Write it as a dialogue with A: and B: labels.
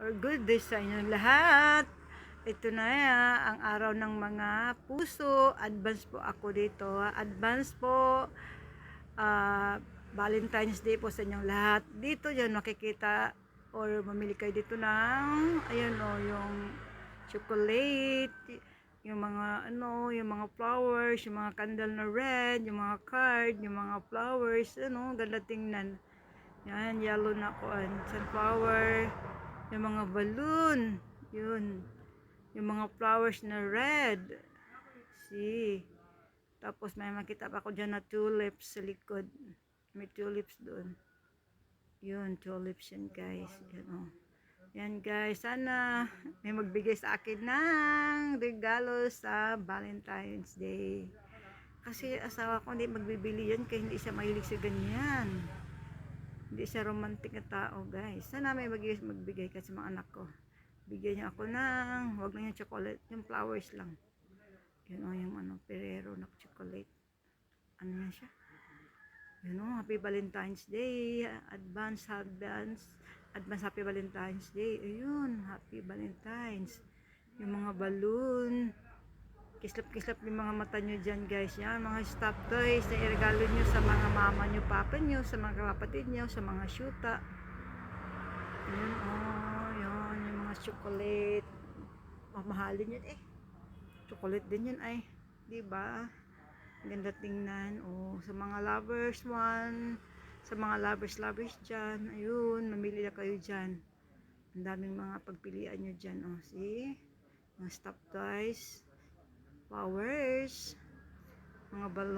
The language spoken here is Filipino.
A: or good day sa inyong lahat. Ito na ang araw ng mga puso. Advance po ako dito. Advance po. Valentine's Day po sa inyong lahat. Dito yan makikita or mamili kayo dito ng ayan o, yung chocolate, yung mga yung mga flowers, yung mga candle na red, yung mga card, yung mga flowers, ganda tingnan. Yan, yellow na kuan, sunflower, yung mga balloon, yun, yung mga flowers na red. See, tapos may makita pa ako dyan na tulips sa likod. May tulips doon. Yun, tulips yan guys. Yan, oh. Yan guys, sana may magbigay sa akin ng regalo sa Valentine's Day. Kasi asawa ko hindi magbibili yan kaya hindi siya mahilig sa ganyan. Hindi siya romantic na tao guys. Sana may magbigay kasi mga anak ko. Bigyan niya ako ng, wag lang yung chocolate, yung flowers lang. Yun o, yung Ferrero na chocolate. Ano yan siya? Yun o, happy Valentine's Day. Advance happy Valentine's Day. Ayun, happy Valentine's. Yung mga balloon. Kislap-kislap yung mga mata nyo dyan guys. Yan, mga stop toys na iregalo nyo sa mga mama nyo, papa nyo, sa mga kapatid nyo, sa mga syuta. Yun o, yun, yung mga chocolate. Mamahalin yun eh. Chocolate din yun ay. Diba? Ganda tingnan. O, sa mga lovers one, sa mga lovers dyan, ayun, mamili na kayo dyan. Ang daming mga pagpilian nyo dyan. O, see? Mga stop toys, flowers, mga balon.